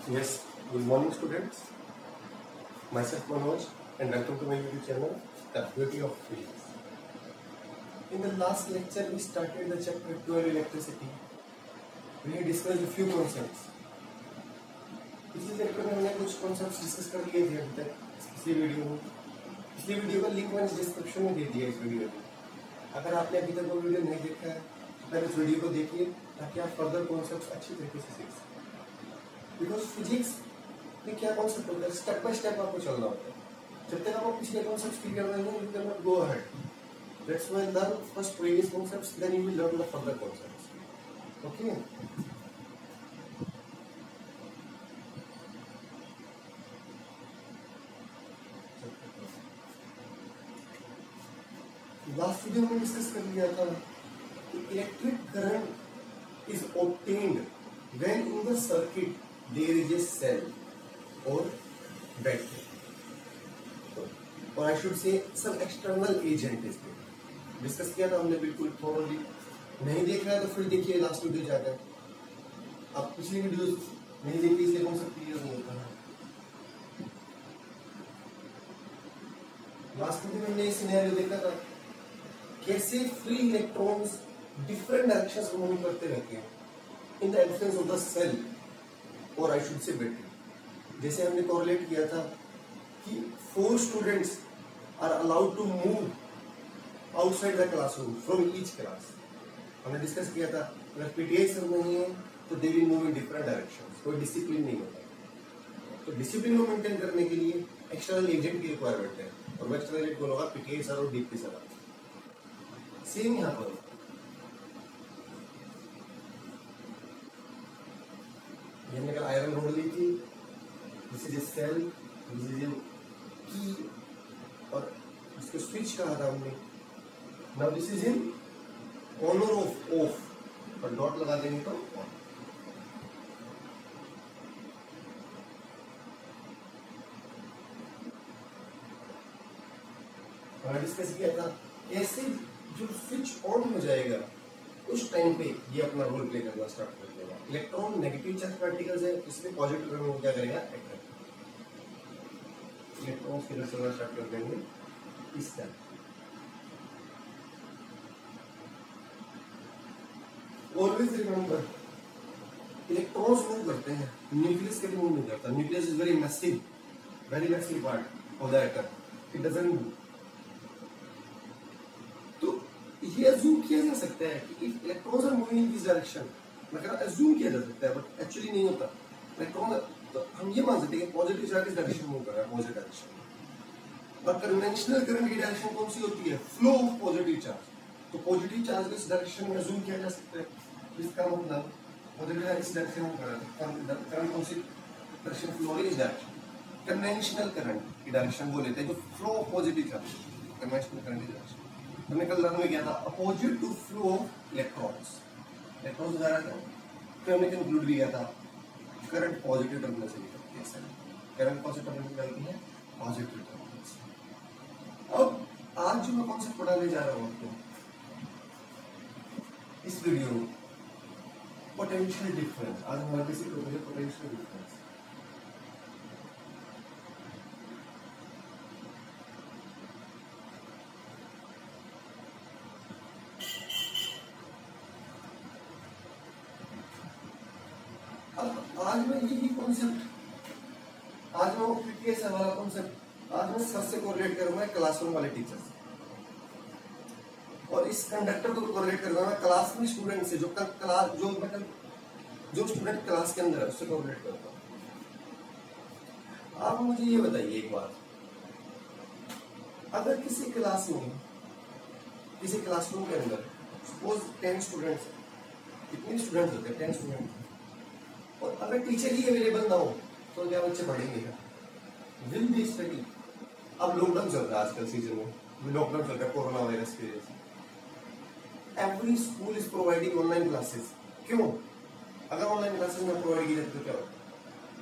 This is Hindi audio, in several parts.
Yes, good morning students. Myself Manoj and welcome to my YouTube channel, The Beauty of Physics. In the last lecture we started the chapter 12 electricity. We discussed a few concepts. पिछले चैप्टर में हमने कुछ कॉन्सेप्ट्स डिस्कस कर लिए थे अभी तक पिछली वीडियो का लिंक मैंने डिस्क्रिप्शन में दे दिया इस वीडियो को। अगर आपने अभी तक वो वीडियो नहीं देखा है तो पहले इस वीडियो को देखिए ताकि आप फर्दर कॉन्सेप्ट्स अच्छी तरीके से सीख सकें। बिकॉज फिजिक्स में क्या कॉन्सेप्ट होता है, स्टेप बाय स्टेप आपको चलना होता है। जब तक आप पिछले कॉन्सेप्ट्स क्लियर नहीं हो, you can not go ahead. That's why learn first previous concepts, then you will learn the further concepts. Okay, last video में डिस्कस कर लिया था कि electric current is obtained when in the circuit there is a cell और बैटरी, और I should say some external agent is there. Discuss किया था हमने बिल्कुल थोरोली। नहीं देखा है तो फिर देखिए लास्ट वीडियो जाकर। आप पिछली वीडियो नहीं देखी इसलिए कौन सा क्लियर नहीं होता है। लास्ट वीडियो में हमने ये सिनेरियो देखा था कैसे फ्री इलेक्ट्रॉन्स डिफरेंट डायरेक्शंस में मूव करते रहते हैं in the influence of the cell और आई शुड से बैटरी। जैसे हमने कोरिलेट किया था कि 4 students are allowed to move outside the classroom from each class. हमने डिस्कस किया था अगर पीटीआई सर नहीं है तो they will move in different directions, कोई डिसिप्लिन नहीं होता। तो डिसिप्लिन को मेंटेन करने के लिए एक्सटर्नल एजेंट की रिक्वायरमेंट है, और वो एक्सटर्नल एजेंट कौन होगा? पीटीआई सर और डीपी सर। सेम यहाँ पर हमने कल आयरन रोड ली थी, this is a cell, this is a key, और इसको स्विच कहा था हमने। Now this is in on or off off, पर डॉट लगा देंगे तो ऑन। हमने डिस्कस किया था ऐसे जो स्विच ऑन हो जाएगा उस टाइम पे ये अपना रोल प्ले करना स्टार्ट कर देगा। इलेक्ट्रॉन नेगेटिव चार्ज पार्टिकल्स है, इसमें पॉजिटिव करने में क्या करेगा? अट्रैक्ट, इलेक्ट्रॉन्स की तरफ चलना स्टार्ट कर देंगे इस तरह। ऑलवेज रिमेंबर इलेक्ट्रॉन्स मूव करते हैं, न्यूक्लियस कभी मूव नहीं करता। Nucleus is very massive part of the atom, it doesn't move. ये अज्यूम किया जा सकता है कि electrons are moving in this direction, मतलब अज्यूम किया जा सकता है, बट एक्चुअली नहीं होता। इलेक्ट्रॉन तो हम ये मान सकते हैं कि पॉजिटिव चार्ज इस डायरेक्शन मूव कर रहा है, पॉजिटिव डायरेक्शन। और कन्वेंशनल करंट की डायरेक्शन कौन सी होती है? Flow of positive charge. तो पॉजिटिव चार्ज इस डायरेक्शन में अज्यूम किया जा सकता है, इसका मतलब पॉजिटिव चार्ज इस डायरेक्शन में कर रहा है, करंट कौन सी डायरेक्शन फ्लो हो रही है? इस डायरेक्शन। कन्वेंशनल करंट की डायरेक्शन वो लेते हैं जो flow of positive charge, conventional current की डायरेक्शन। हमने कल लर्न में किया था opposite to flow of electrons. Electrons जा रहा था, फिर हमने कंक्लूड भी किया था करंट पॉजिटिव टर्मिनल से निकलती है, करंट पॉजिटिव टर्मिनल निकलती है पॉजिटिव टर्मिनल से। अब आज जो मैं कॉन्सेप्ट पढ़ाने जा रहा हूँ आपको इस वीडियो में, पोटेंशियल डिफरेंस। आज हमारा बेसिक टॉपिक है पोटेंशियल डिफरेंस। आज मैं यही कॉन्सेप्ट, आज मैं पीटीएस वाला कॉन्सेप्ट आज मैं सर से कोरिलेट करूंगा क्लासरूम वाले टीचर से, और इस कंडक्टर को कोरिलेट करूंगा क्लास में स्टूडेंट से, जो स्टूडेंट क्लास के अंदर है उससे कोरिलेट करता हूं। आप मुझे ये बताइए एक बात, अगर किसी क्लास में, किसी क्लासरूम के अंदर सपोज 10 स्टूडेंट्स, कितने स्टूडेंट्स होते हैं? 10 स्टूडेंट्स। और अगर टीचर ही अवेलेबल ना हो तो क्या बच्चे पढ़ेंगे? Will be study. अब लॉकडाउन चल रहा है आजकल सीजन में, लॉकडाउन चल रहा है कोरोना वायरस की वजह से। Every school is providing online classes. क्यों? अगर ऑनलाइन क्लासेस में प्रोवाइड की जाती तो क्या होता?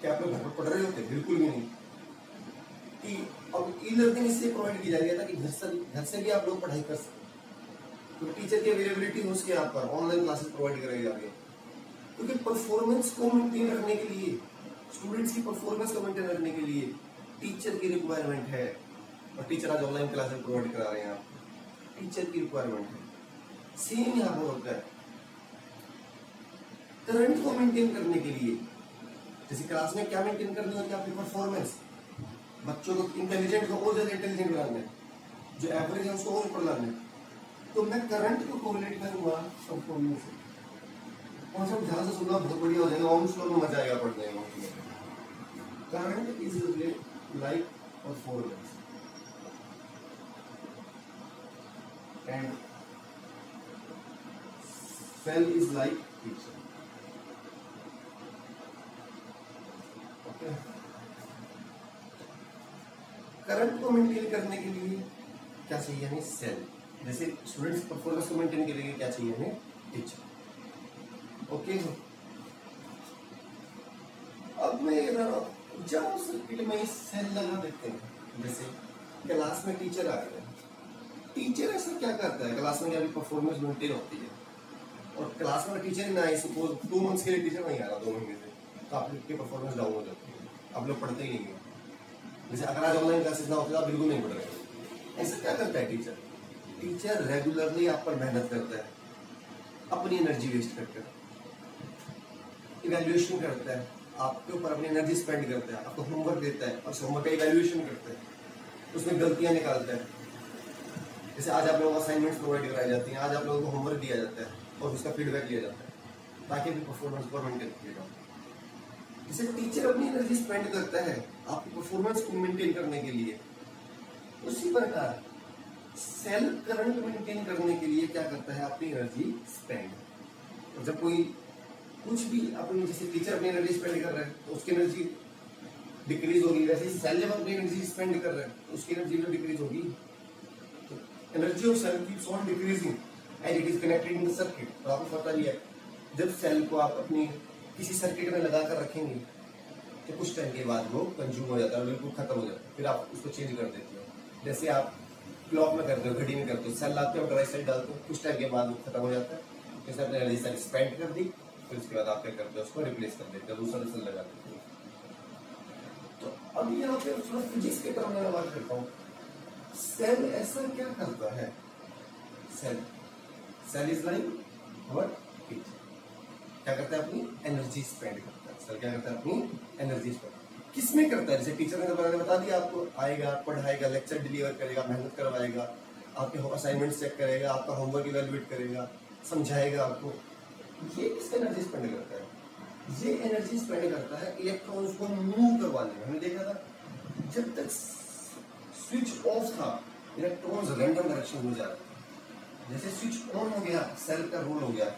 क्या आप लोग घर पर पढ़ रहे होते? बिल्कुल भी नहीं। कि अब ई लर्निंग इसलिए प्रोवाइड की जा रही है ताकि घर से भी आप लोग पढ़ाई कर सकें। तो टीचर की अवेलेबिलिटी हो उसके यहाँ पर ऑनलाइन क्लासेस प्रोवाइड कराई जा रही है, क्योंकि परफॉर्मेंस को मेंटेन रखने के लिए स्टूडेंट्स की परफॉर्मेंस को मेंटेन रखने के लिए टीचर की रिक्वायरमेंट है, और टीचर आज ऑनलाइन क्लासेस प्रोवाइड करा रहे हैं आप, टीचर की रिक्वायरमेंट है। सेम यहाँ पर होता है, करंट को मेंटेन करने के लिए, जैसे क्लास में क्या मेंटेन करनी होती है आपकी परफॉर्मेंस, बच्चों को इंटेलिजेंट को और ज्यादा इंटेलिजेंट बनाना है, जो एवरेज है उसको और ऊपर लाना है, तो मैं करंट को कोरिलेट करूंगा परफॉर्मेंस से। कॉन्सेप्ट ध्यान से सुनना, बहुत बढ़िया हो जाएगा, ऑन फ्लोर में मजा आएगा पढ़ने में। Current is like performance and cell is like teacher. Okay, current को मेंटेन करने के लिए क्या चाहिए हमें? सेल। जैसे स्टूडेंट्स परफॉर्मेंस को मेंटेन करने के लिए क्या चाहिए हमें? टीचर। ओके, अब मैं जब सर्किट में सेल लगा देते हैं, जैसे क्लास में टीचर आ गए, टीचर ऐसा क्या करता है क्लास में, अभी परफॉर्मेंस मेंटेन होती है, और क्लास में टीचर ना आए, सपोज 2 मंथ्स के लिए टीचर नहीं आ रहा, 2 महीने से, तो आप लोग की परफॉर्मेंस डाउन हो जाती है, आप लोग पढ़ते ही नहीं है। जैसे अगर आज ऑनलाइन क्लासेस ना होते तो आप बिल्कुल नहीं पढ़ रहे। ऐसा क्या करता है टीचर? टीचर रेगुलरली आप पर मेहनत करता है, अपनी एनर्जी वेस्ट करके इवैल्यूएशन करता है, आपके ऊपर अपनी एनर्जी स्पेंड करता है, आपको होमवर्क देता है और होमवर्क का इवैल्यूएशन करता है, उसमें गलतियां निकालता है। जैसे आज आप लोगों को असाइनमेंट्स प्रोवाइड कराई जाती हैं, आज आप लोगों को होमवर्क दिया जाता है और उसका फीडबैक लिया जाता है, ताकि भी परफॉर्मेंस को मेंटेन किया जाए। जैसे टीचर अपनी एनर्जी स्पेंड करता है आपकी परफॉर्मेंस को मेंटेन करने के लिए, उसी प्रकार सेल करंट मेंटेन करने के लिए क्या करता है? अपनी एनर्जी स्पेंड। और जब कोई कुछ भी अपनी, जैसे टीचर अपनी एनर्जी स्पेंड कर रहा है तो उसकी एनर्जी डिक्रीज होगी, वैसे सेल जब अपनी एनर्जी स्पेंड कर रहा है तो उसकी एनर्जी भी डिक्रीज होगी। तो energy of cell keeps on decreasing as it is connected in the circuit. तो आपको पता ही है, जब सेल को आप अपनी किसी सर्किट में लगा कर रखेंगे तो कुछ टाइम के बाद वो कंज्यूम हो जाता है, बिल्कुल खत्म हो जाता है, फिर आप उसको चेंज कर देते हो। जैसे आप क्लॉक में करते हो, घड़ी में करते हो, सेल लाते हो, ड्राई सेल डालते हो, कुछ टाइम के बाद वो खत्म हो जाता है, जैसे आपने एनर्जी सेल स्पेंड कर दी, फिर उसके बाद आप क्या करते हो? उसको रिप्लेस कर देते हो, दूसरा सेल लगा देते हो। तो अब यहाँ पे थोड़ा फिजिक्स के टर्म में बात करता हूँ। सेल ऐसा क्या करता है? Cell is like what? Teacher. क्या करता है? अपनी एनर्जी स्पेंड करता है। सेल क्या करता है? अपनी एनर्जी स्पेंड किस में करता है? जैसे टीचर ने तो बता दिया आपको, आएगा, पढ़ाएगा, लेक्चर डिलीवर करेगा, मेहनत करवाएगा, आपके असाइनमेंट चेक करेगा, आपका होमवर्क इवैल्यूएट करेगा, समझाएगा आपको। ये किस एनर्जी स्पेंड करता है? ये एनर्जी स्पेंड करता है इलेक्ट्रॉन्स को मूव करवाने में। हमने देखा था जब तक स्विच ऑफ था इलेक्ट्रॉन्स रैंडम डायरेक्शन में जा रहे थे, जैसे स्विच ऑन हो गया, सेल का रोल हो गया,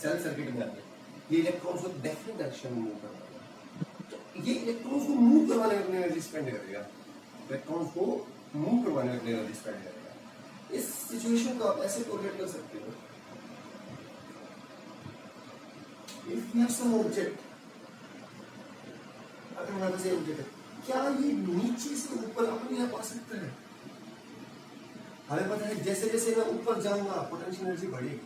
सेल सर्किट में आ गया, ये इलेक्ट्रॉन्स को डेफिनेट डायरेक्शन में मूव करवाएगा। तो ये इलेक्ट्रॉन्स को मूव करवाने में अपनी एनर्जी स्पेंड करेगा, इलेक्ट्रॉन्स को मूव करवाने में अपनी एनर्जी स्पेंड करेगा। इस सिचुएशन को आप ऐसे कोरिलेट कर सकते हो, if we have some object, अगर हमारे पास ऑब्जेक्ट है, क्या ये नीचे से ऊपर अपने आप आ सकता है? हमें पता है जैसे जैसे मैं ऊपर जाऊंगा पोटेंशियल एनर्जी बढ़ेगी,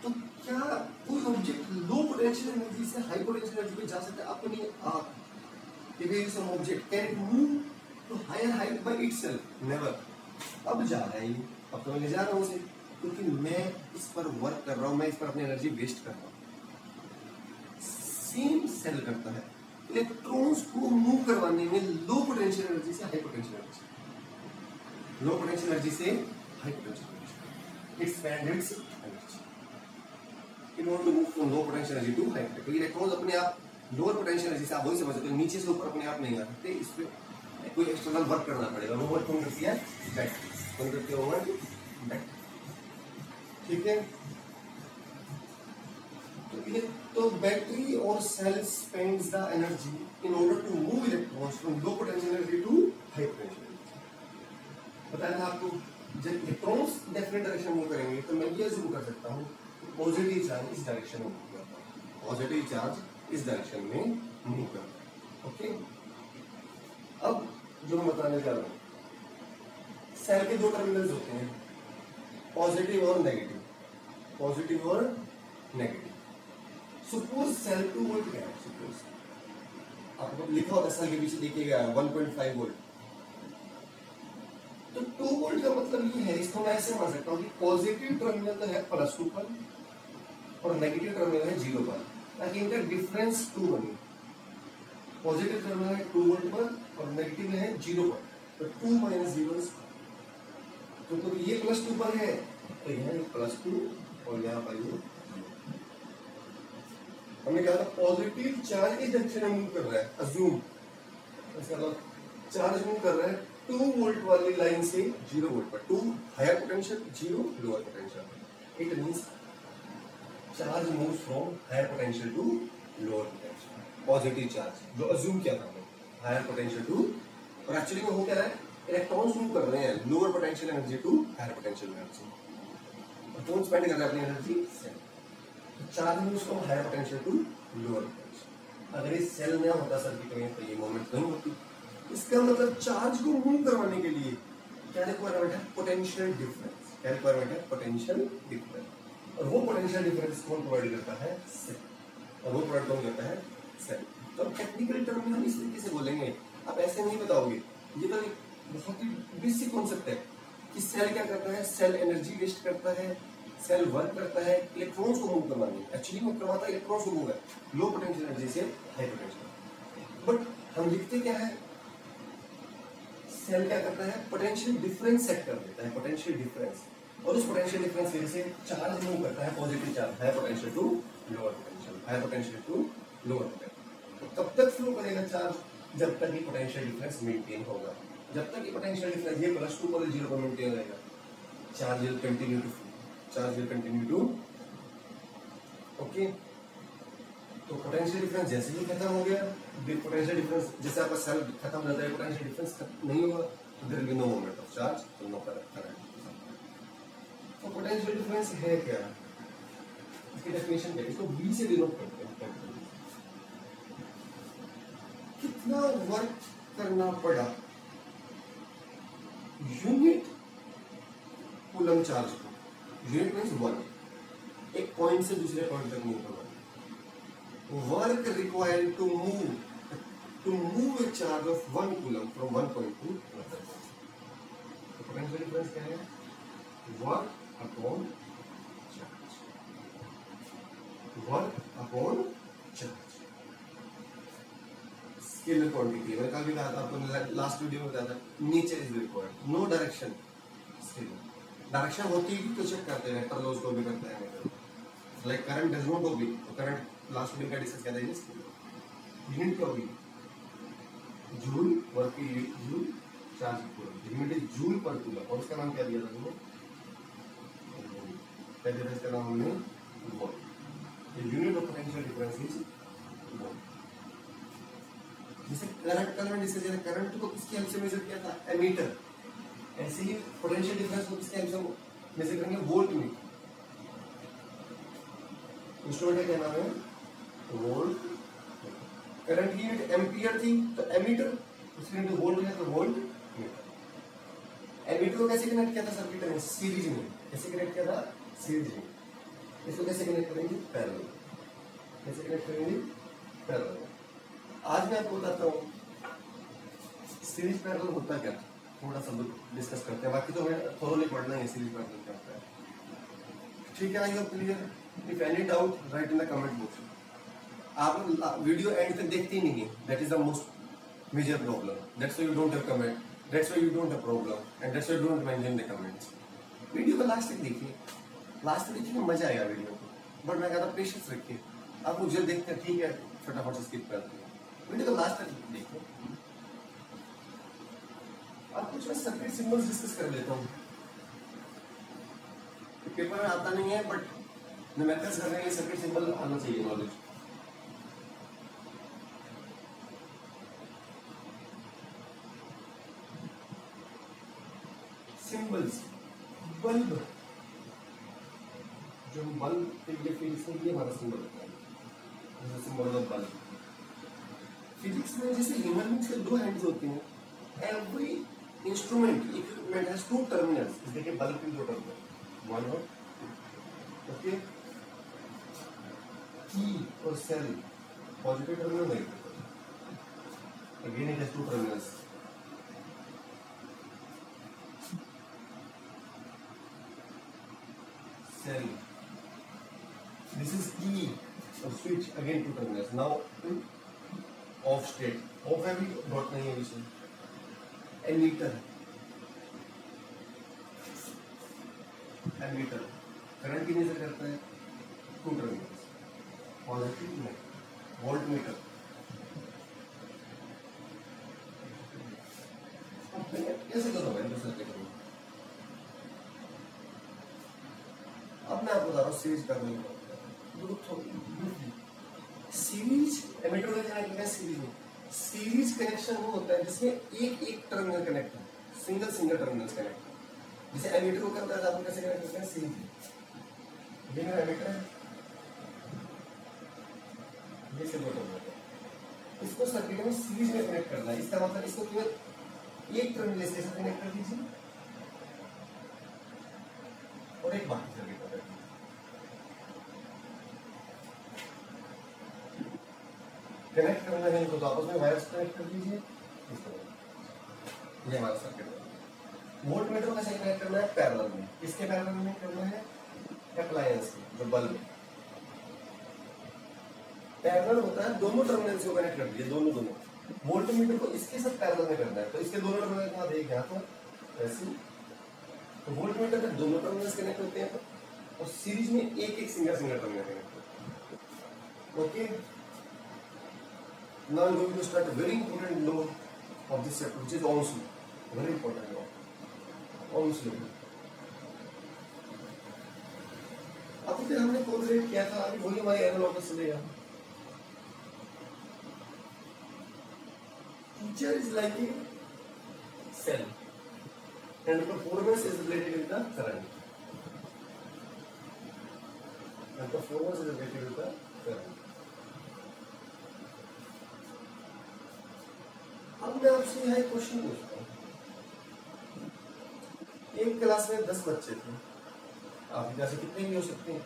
तो क्या कोई ऑब्जेक्ट लो पोटेंशियल एनर्जी से हाई पोटेंशियल एनर्जी पे जा सकता है अपने आप? if there is some object can it move to higher height by itself? never। अब जा रहा है ये, अब तो मैं ले जा रहा हूँ उसे, क्योंकि मैं इस पर वर्क कर रहा हूँ, मैं इस पर अपनी एनर्जी वेस्ट कर रहा हूँ। सेम सेल करता है इलेक्ट्रॉन्स को मूव करवाने में लो पोटेंशियल एनर्जी से high potential energy, low potential energy से high potential energy, it's spend its energy in order to move from low potential energy to high potential. क्योंकि इलेक्ट्रॉन्स अपने आप लोअर पोटेंशियल एनर्जी से, आप वही समझ सकते हो, नीचे से ऊपर अपने आप नहीं आ सकते, इस पे कोई एक्सटर्नल वर्क करना पड़ेगा। वो वर्क कौन करती है? बैटरी कौन करती है? वो बैटरी। ठीक है, तो बैटरी और cell spends the energy in order to move electrons from low potential energy to high potential energy. बताया आपको, जब इलेक्ट्रॉन्स डेफिनेट डायरेक्शन मूव करेंगे तो मैं ये जरूर कर सकता हूँ पॉजिटिव चार्ज इस डायरेक्शन में मूव करता है, पॉजिटिव चार्ज इस डायरेक्शन में मूव करता है। ओके, अब जो मैं बताने जा रहा हूँ, सेल के दो टर्मिनल्स होते हैं, पॉजिटिव और नेगेटिव, पॉजिटिव और नेगेटिव। सपोज सेल 2 वोल्ट है, सपोज आपको लिखा होता है सेल के पीछे देखिएगा 1.5 वोल्ट। तो 2 वोल्ट का मतलब ये है, इसको मैं ऐसे मान सकता हूँ कि पॉजिटिव टर्मिनल है +2 पर और नेगेटिव टर्मिनल है 0 पर, ताकि इनका डिफरेंस 2 बने। पॉजिटिव टर्मिनल है 2 वोल्ट पर और नेगेटिव है 0 पर, तो 2 - 0 तो ये +2 पर है तो यहाँ +2 और यहाँ पर ये हमने कहा था पॉजिटिव चार्ज इस डायरेक्शन में मूव कर रहा है, अज्यूम इसका मतलब चार्ज मूव कर रहा है 2 वोल्ट वाली लाइन से 0 वोल्ट पर। 2 higher potential, 0 lower potential. It means charge moves from higher potential to lower potential. Positive charge जो अज्यूम किया था हमने, हायर पोटेंशियल टू, और एक्चुअली में हो क्या रहा है, इलेक्ट्रॉन्स मूव कर रहे हैं lower potential energy to higher potential energy, और कौन स्पेंड कर रहा है अपनी energy? Cell. Charge moves from higher potential to lower potential. अगर इस सेल में होता सर्किट में तो ये मूवमेंट नहीं होती। इसका मतलब चार्ज को मूव करवाने के लिए क्या रिक्वायरमेंट है? Potential difference. क्या रिक्वायरमेंट है? Potential difference. और वो पोटेंशियल डिफरेंस कौन प्रोवाइड करता है? सेल। और वो प्रोवाइड कौन करता है? सेल। तो टेक्निकल टर्म में हम इस तरीके से बोलेंगे, आप ऐसे नहीं बताओगे। ये तो बहुत ही बेसिक कॉन्सेप्ट है कि सेल क्या करता है, सेल एनर्जी वेस्ट करता है, सेल वर्क करता है इलेक्ट्रॉन्स को मूव करवाने। एक्चुअली वो करवाता है इलेक्ट्रॉन्स को मूव है लो पोटेंशियल एनर्जी से हाई पोटेंशियल। बट हम लिखते क्या है, सेल क्या करता है, पोटेंशियल डिफरेंस सेट कर देता है, पोटेंशियल डिफरेंस। और उस पोटेंशियल डिफरेंस की वजह से चार्ज मूव करता है, positive charge, high potential to lower potential, high potential to lower potential. तो तब तक फ्लो करेगा चार्ज जब तक ये पोटेंशियल डिफरेंस मेंटेन होगा। जब तक ये पोटेंशियल डिफरेंस ये +2 पर 0 पर मेंटेन रहेगा, charge will continue to flow, charge will continue to. Okay, तो पोटेंशियल डिफरेंस जैसे ही खत्म हो गया, पोटेंशियल डिफरेंस जैसे आपका सेल खत्म हो जाता है, पोटेंशियल डिफरेंस नहीं होगा तो there will be no moment of charge, तो नो करंट। तो पोटेंशियल डिफरेंस है क्या, इसकी डेफिनेशन क्या है? इसको V से डिनोट करते हैं। कितना वर्क करना पड़ा यूनिट कूलम चार्ज को, यूनिट मींस 1, एक पॉइंट से दूसरे पॉइंट तक मूव करना। Work required to move a charge of 1 coulomb from one point to another point. तो पोटेंशियल डिफरेंस क्या है? Work upon charge, work upon charge. Scalar quantity मैंने कल भी कहा था आपको, लास्ट वीडियो में बताया था, nature is required, no direction. Scalar direction होती है तो चेक करते हैं, वेक्टर लॉज को भी करते हैं, like current does not obey, तो करंट लास्ट वीडियो का डिस्कस किया था। यूनिट क्या होगी? जूल, वर्क की joule, charge coulomb. Unit is joule पर कूलम, और उसका नाम क्या दिया था तुमने? पहले इसका नाम हमने volt. The unit of potential difference is volt. जैसे करंट में जैसे करंट को किसकी हेल्प से मेजर किया था? एमीटर। ऐसे ही पोटेंशियल डिफरेंस को किसकी हेल्प से मेजर करेंगे? वोल्ट में। इंस्ट्रूमेंट का क्या नाम है? वोल्ट। करंट की यूनिट एम्पियर थी तो एमीटर, उसकी यूनिट वोल्ट है तो वोल्ट मीटर। एमीटर को कैसे कनेक्ट किया था सर्किट में? सीरीज में। कैसे कनेक्ट किया था? सीरीज में। इसको कैसे कनेक्ट करेंगे? पैरेलल। कैसे कनेक्ट करेंगे? पैरेलल। आज मैं आपको बताता हूँ सीरीज पैरेलल होता क्या, थोड़ा सा डिस्कस करते हैं, बाकी तो हमें थोड़ा पढ़ना है सीरीज पैरेलल क्या होता है। ठीक है, I hope clear. If any doubt write in the comment box. आप वीडियो एंड तक देखते ही नहीं है, that is the most major problem. That's why you don't have comment, that's why you don't have problem, and that's why you don't mention the comments. Video को लास्ट तक देखिए, लास्ट तक देखिए, मजा आएगा वीडियो को। बट मैं कहता पेशेंस रखिए, आप मुझे देखते हैं ठीक है, फटाफट से स्किप कर दिए, वीडियो को लास्ट तक देखिए। अब कुछ मैं सर्किट सिंबल्स डिस्कस कर लेता हूँ। पेपर में आता नहीं है बट न्यूमेरिकल्स करने के लिए सर्किट सिंबल आना चाहिए नॉलेज। सिंबल्स, बल्ब, जो बल्ब के लिए फिजिक्स में ये हमारा सिंबल होता है, जैसे सिंबल ऑफ बल्ब। फिजिक्स में जैसे ह्यूमन बींग्स के 2 हैंड्स होते हैं, every instrument equipment has 2 terminals. देखिए बल्ब की 2 टर्मिनल, 1 और 2। ओके, की और cell positive terminal, negative terminal. Again it has two terminals. Cell. This is key or switch, again two terminals. Now in off state. Off है भी डॉट नहीं है विषय. Emitter. Emitter. करंट कितने से करता है? Two terminals. पॉजिटिव में वोल्ट मीटर. कैसे करोगे इनको सर्किट में? अब मैं आपको बता रहा हूँ सीरीज करने को. सीरीज एमिटर का क्या है? सीरीज में सीरीज कनेक्शन वो होता है जिसमें एक एक टर्मिनल कनेक्ट है, सिंगल सिंगल टर्मिनल्स कनेक्ट है. जैसे एमिटर को क्या होता है, आप कैसे कनेक्ट करते हैं? सीरीज. ये मेरा एमिटर है, ये से दो टर्मिनल है, इसको सर्किट में सीरीज में कनेक्ट करना है. इसका मतलब इसको केवल एक टर्मिनल इसके साथ कनेक्ट कर दीजिए और एक बाकी सर्किट कर दीजिए. कनेक्ट करना है इनको तो आपस में वायर्स कनेक्ट कर दीजिए. ये हमारा सर्किट है. वोल्ट मीटर का सही कनेक्ट करना है पैरेलल में. किसके पैरेलल में करना है? अप्लायंस के, जो बल्ब है. पैरेलल होता है दोनों टर्मिनल्स को कनेक्ट कर दीजिए, दोनों दोनों. वोल्ट मीटर को इसके साथ पैरेलल में करना है तो इसके दोनों टर्मिनल का देख यहाँ पर ऐसे. तो वोल्ट मीटर में दोनों टर्मिनल्स कनेक्ट होते हैं और सीरीज में एक एक सिंगल सिंगल टर्मिनल कनेक्ट होते हैं. Okay. Now I'm going to start a very important law of this chapter, which is Ohm's law. Very important law. Ohm's law. अब फिर हमने कॉन्सेंट्रेट किया था, अभी वही हमारी एनालॉगस चलेगा. Teacher is like a cell, and the performance is related with the current. And performance is related with the current. अब मैं आपसे यहाँ एक क्वेश्चन पूछता हूँ. एक क्लास में 10 बच्चे थे. आपकी क्लास में कितने भी हो सकते हैं?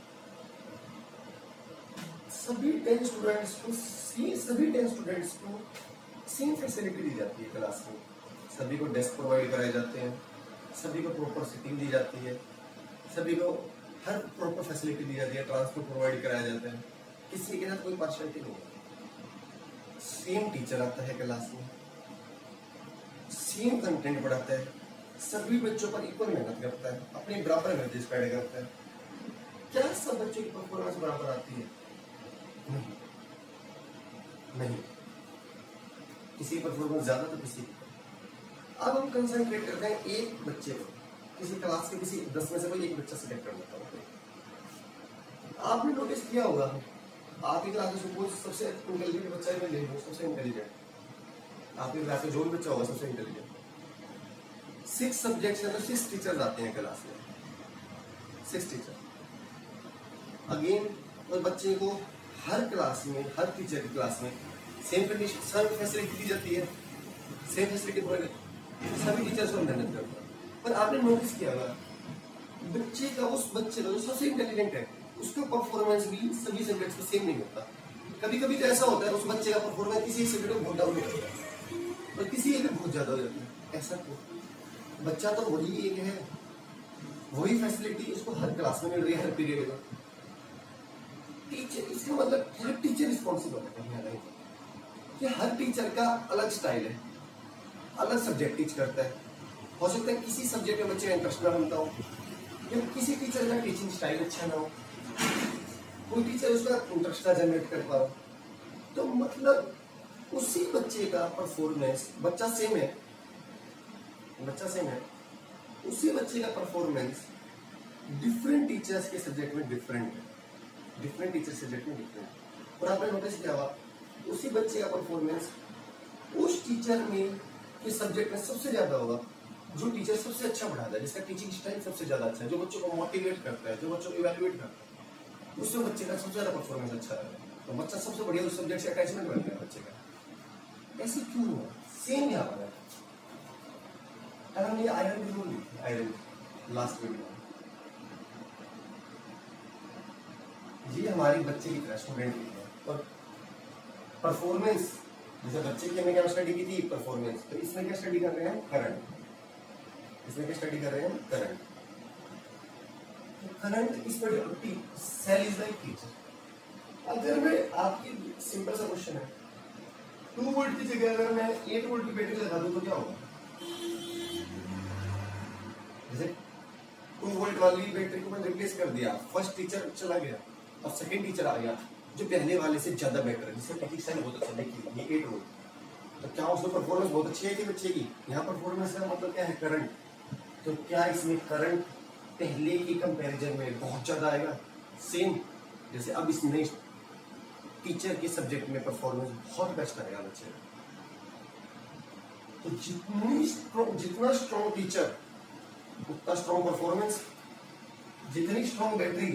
सभी 10 स्टूडेंट्स को सेम फैसिलिटी दी जाती है क्लास में. सभी को डेस्क प्रोवाइड कराए जाते हैं, सभी को प्रॉपर सीटिंग दी जाती है, सभी को हर प्रॉपर फैसिलिटी दी जाती है, ट्रांसपोर्ट प्रोवाइड कराया जाता है. किसी के साथ कोई पार्शियलिटी नहीं है. सेम टीचर आता है क्लास में, सेम कंटेंट पढ़ाता है, सभी बच्चों पर इक्वल मेहनत करता है, अपने बराबर एनर्जी स्पेंड करता है. क्या सब बच्चों की परफॉर्मेंस बराबर आती है? नहीं. नहीं. किसी की परफॉर्मेंस ज्यादा तो किसी की. अब हम कंसंट्रेट करते हैं एक बच्चे को, किसी क्लास के किसी 10 में से कोई एक बच्चा सिलेक्ट कर लेता हूँ. आपने नोटिस किया होगा आपकी क्लास में सपोज सबसे इंटेलिजेंट बच्चा है, मैं सबसे इंटेलिजेंट. आपकी क्लास में जो भी बच्चा होगा सबसे इंटेलिजेंट. 6 सब्जेक्ट्स हैं तो 6 टीचर्स आते हैं क्लास में. 6 टीचर. अगेन उस बच्चे को हर क्लास में, हर टीचर की क्लास में सेम फैसिलिटी दी जाती है, सेम फैसिलिटी प्रोवाइड. सभी टीचर्स को मेहनत करते हैं. पर आपने नोटिस किया होगा बच्चे का, उस बच्चे का जो सबसे इंटेलिजेंट है उसका परफॉर्मेंस भी सभी सब्जेक्ट्स में सेम नहीं होता. कभी कभी तो ऐसा होता है उस बच्चे का परफॉर्मेंस किसी सब्जेक्ट में बहुत डाउन होता है और किसी एक में बहुत ज्यादा हो जाता है. ऐसा क्यों? बच्चा तो वही एक है, वही फैसिलिटी उसको हर क्लास में मिल रही है, हर पीरियड में. टीचर, इसका मतलब हर टीचर रिस्पॉन्सिबल है कि हर टीचर का अलग स्टाइल है, अलग सब्जेक्ट टीच करता है. हो सकता है किसी सब्जेक्ट में बच्चे का इंटरेस्ट ना बनता हो, या किसी टीचर का टीचिंग स्टाइल अच्छा ना हो, कोई टीचर उसका इंटरेस्ट ना जनरेट कर पाओ. तो मतलब उसी बच्चे का परफॉर्मेंस, बच्चा सेम है, उसी बच्चे का परफॉर्मेंस डिफरेंट टीचर्स के सब्जेक्ट में डिफरेंट है, डिफरेंट टीचर सब्जेक्ट में डिफरेंट. और आपने नोटिस किया होगा उसी बच्चे का परफॉर्मेंस उस टीचर में के सब्जेक्ट में सबसे ज्यादा होगा जो टीचर सबसे अच्छा पढ़ाता है, जिसका टीचिंग स्टाइल सबसे ज्यादा अच्छा है, जो बच्चों को मोटिवेट करता है, जो बच्चों को इवैल्यूएट करता है, उससे बच्चे का सबसे ज्यादा परफॉर्मेंस अच्छा है. तो बच्चा सबसे बढ़िया उस सब्जेक्ट से अटैचमेंट बन गया बच्चे का. ऐसे क्यों हुआ? सेम यहाँ पर है. हमने आयरन की रूल ली थी, आयरन लास्ट वीडियो. ये हमारी बच्चे की तरह स्टूडेंट की है और परफॉर्मेंस जैसे बच्चे की हमने क्या स्टडी की थी, परफॉर्मेंस, तो इसमें क्या स्टडी कर रहे हैं, करंट। इसमें क्या स्टडी कर रहे हैं, करंट। करंट इस पर सेल इज लाइक टीचर। अगर मैं आपकी सिंपल सा क्वेश्चन है, 2 वोल्ट की जगह अगर मैं 8 वोल्ट की बैटरी लगा दूं तो क्या होगा? जैसे 2 वोल्ट वाली बैटरी को मैंने रिप्लेस कर दिया, फर्स्ट टीचर चला गया और सेकंड टीचर आ गया जो पहले वाले से ज्यादा बेटर है, जिससे टेक्निक बहुत अच्छा, देखिए ये 8 वोल्ट, तो क्या उसमें परफॉर्मेंस बहुत अच्छी है कि बच्चे की? यहाँ परफॉर्मेंस का मतलब क्या है, करंट। तो क्या इसमें करंट पहले की कंपैरिजन में बहुत ज्यादा आएगा? सेम। जैसे अब इसमें टीचर के सब्जेक्ट में परफॉर्मेंस बहुत बेस्ट आएगा बच्चे। तो जितना स्ट्रॉन्ग टीचर उतना स्ट्रॉन्ग परफॉर्मेंस, जितनी स्ट्रॉन्ग बैटरी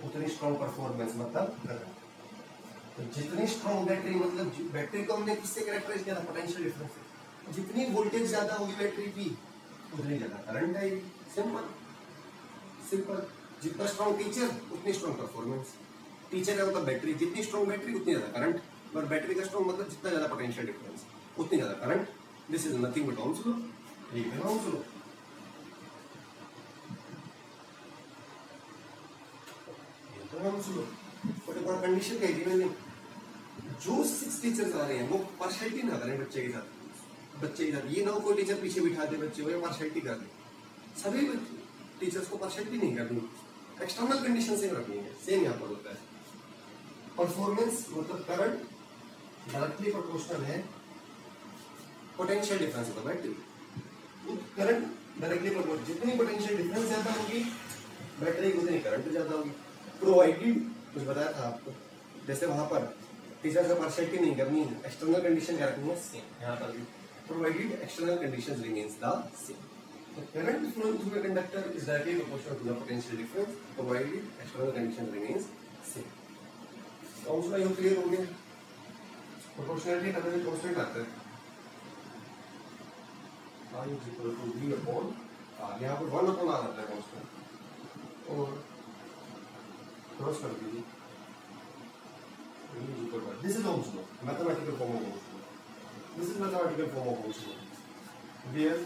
उतनी स्ट्रॉन्ग परफॉर्मेंस, मतलब करंट। तो जितनी स्ट्रॉन्ग बैटरी, मतलब बैटरी को हमने किससे कैरेक्टराइज किया था, पोटेंशियल डिफरेंस से। जितनी वोल्टेज ज्यादा होगी बैटरी की उतनी ज्यादा करंट आएगी। Simple simple. जितना स्ट्रॉन्ग टीचर उतनी स्ट्रॉन्ग परफॉर्मेंस। टीचर का मतलब बैटरी, जितनी स्ट्रॉन्ग बैटरी उतनी ज्यादा करंट, और बैटरी का स्ट्रॉन्ग मतलब जितना ज्यादा पोटेंशियल डिफरेंस उतनी ज्यादा current. This is nothing but Ohm's law. ठीक है, ओम्स लॉ। कंडीशन कही थी मैंने, जो 6 टीचर्स आ रहे हैं वो पार्शियलिटी ना करें बच्चे के साथ। बच्चे के साथ ये ना हो कोई टीचर पीछे बिठा दे बच्चे को या पार्शियलिटी कर दे। सभी टीचर्स को पार्शियलिटी नहीं करनी, एक्सटर्नल कंडीशन से रखनी है। सेम यहाँ पर होता है। परफॉर्मेंस मतलब करंट डायरेक्टली प्रोपोर्शनल है पोटेंशियल डिफरेंस होता है बैटरी। करंट डायरेक्टली प्रोपोर्शनल, जितनी पोटेंशियल डिफरेंस ज्यादा होगी बैटरी की उतनी करंट ज्यादा होगी। प्रोवाइडेड, कुछ बताया था आपको, जैसे वहां पर टीचर से पार्शियलिटी नहीं करनी है, एक्सटर्नल कंडीशन क्या रखनी है, सेम। यहाँ पर भी provided external conditions remains the same. The current flowing through a conductor is directly proportional to the potential difference provided external condition remains same. कौन सा ये क्लियर हो गया? प्रोपोर्शनलिटी करने में कांस्टेंट आता है, I is equal to V upon R। यहाँ पर 1 upon R आता है कांस्टेंट, और क्रॉस कर दीजिए, V is equal to, this is Ohm's law, mathematical form of Ohm's law। This is mathematical form of Ohm's law, where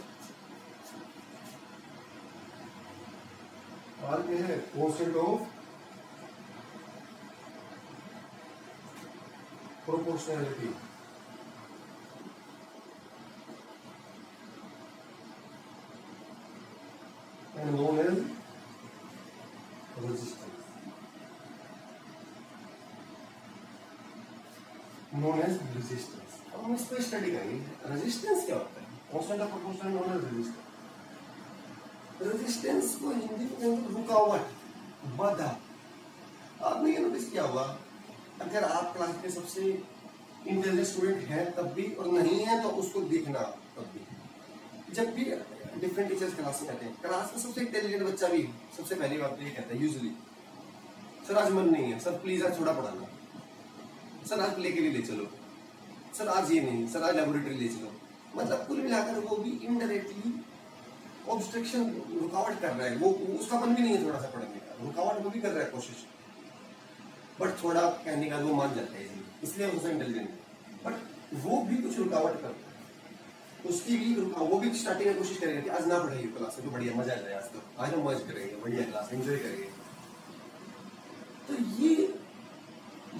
R क्या है, constant of proportionality, and known as resistance, known as resistance। अब हम इस पर स्टडी करेंगे रेजिस्टेंस क्या होता है, constant of proportional known as resistance. Resistance को हिंदी में कहेंगे रुकावट, बाधा। आपने ये नोटिस किया होगा, अगर आप क्लास के सबसे इंटेलिजेंट स्टूडेंट हैं तब भी, और नहीं है तो उसको देखना तब भी। जब भी डिफरेंट टीचर्स क्लास में आते हैं, क्लास में सबसे इंटेलिजेंट बच्चा भी सबसे पहली बात तो ये कहता है यूजुअली, सर आज मन नहीं है, सर प्लीज आज थोड़ा पढ़ाना, सर आज प्ले के लिए ले चलो, सर आज ये नहीं, सर आज लेबोरेटरी ले चलो। मतलब कुल मिलाकर वो भी इनडायरेक्टली ऑब्स्ट्रक्शन, रुकावट कर रहा है। वो उसका मन भी नहीं है थोड़ा सा पढ़ने का, रुकावट वो भी कर रहा है कोशिश, बट थोड़ा कहने का वो मान जाता है, इसलिए वो इंटेलिजेंट है। बट वो भी कुछ रुकावट करता है, उसकी भी वो भी स्टार्टिंग में कोशिश करेगा कि आज ना पढ़ाइए क्लास में, तो बढ़िया मजा आ जाए, आज तो आज हम मौज करेंगे, बढ़िया क्लास एंजॉय करेंगे। तो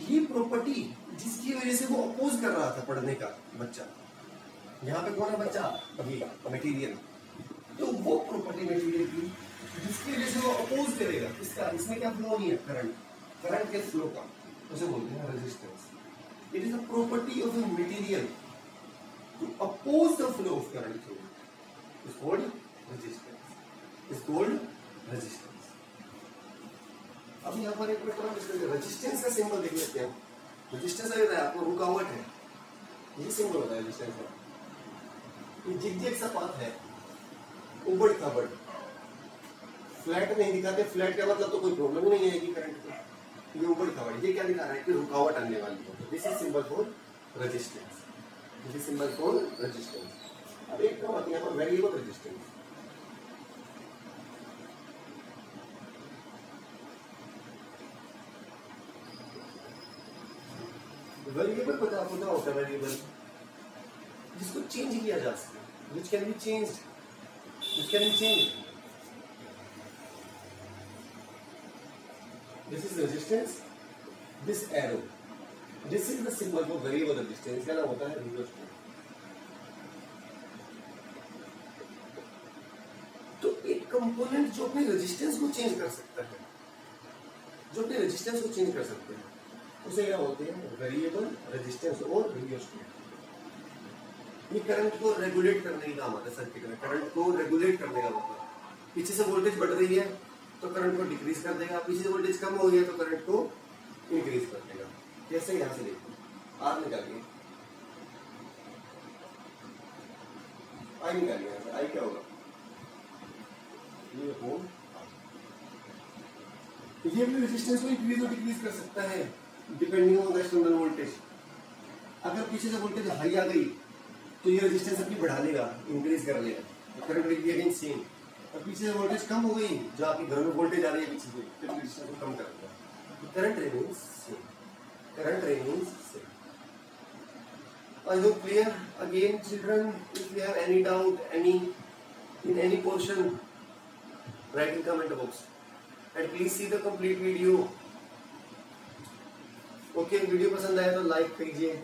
ये प्रॉपर्टी जिसकी वजह से वो अपोज कर रहा था पढ़ने का बच्चा, यहाँ पे कौन है बच्चा, ये मटेरियल। तो वो प्रॉपर्टी मटेरियल की जिसकी वजह से वो अपोज करेगा, इसका इसमें क्या फ्लो नहीं है, करंट के फ्लो का, उसे बोलते हैं resistance. It is a property of the material to oppose the flow of current through, is called resistance, is called resistance. अब यहाँ पर एक मिनट रेजिस्टेंस का सिंबल देख लेते हैं। रेजिस्टेंस अगर आपको रुकावट है, ये सिंबल होता है रेजिस्टेंस का। ये जिग-जैग सा पाथ है, उबड़ खाबड़, फ्लैट नहीं दिखाते, फ्लैट का मतलब तो कोई प्रॉब्लम ही नहीं है कि करंट को, ये उबड़ खाबड़, ये क्या दिखा रहा है कि रुकावट आने वाली है। This is symbol for resistance, this is symbol for resistance. अब एक काम आती है यहाँ पर वेरिएबल रेजिस्टेंस। वेरिएबल पता होता है वेरिएबल जिसको चेंज किया जा सके, which can be changed, which can be changed. This is resistance, this arrow, this is the symbol for variable resistance. क्या नाम होता है resistance. तो एक कंपोनेंट जो अपने रेजिस्टेंस को चेंज कर सकता है, जो अपने रेजिस्टेंस को चेंज कर सकते हैं, उसे क्या बोलते हैं वेरिएबल रेजिस्टेंस और रियोस्टेट. ये करंट को रेगुलेट करने का काम आता है सर्किट में. करंट को रेगुलेट करने का मतलब पीछे से वोल्टेज बढ़ रही है तो करंट को डिक्रीज कर देगा, पीछे से वोल्टेज कम हो गया तो करंट को इंक्रीज कर देगा. जैसे यहां से देखो आर निकालिए, आई निकालिए, आई क्या होगा ये हो, ये अपने रेजिस्टेंस को इंक्रीज और डिक्रीज कर सकता है depending on the external voltage. अगर पीछे से वोल्टेज हाई आ गई तो ये रेजिस्टेंस अपनी बढ़ा लेगा, इंक्रीज कर लेगा, current will be again same. और पीछे से वोल्टेज कम हो गई, जो आपके घर में वोल्टेज आ रही है पीछे से, तो रेजिस्टेंस को कम कर देगा. Current remains same, current remains same. I hope clear. Again, children, if you have any doubt, in any portion, write in comment box. And please see the complete video. Okay, video पसंद आया तो लाइक कीजिए,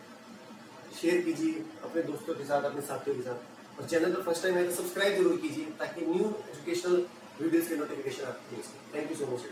शेयर कीजिए अपने दोस्तों के साथ, अपने साथियों के साथ. और चैनल पर फर्स्ट टाइम है तो सब्सक्राइब जरूर कीजिए ताकि न्यू एजुकेशनल वीडियोस के नोटिफिकेशन आपको मिल सके. Thank you so much.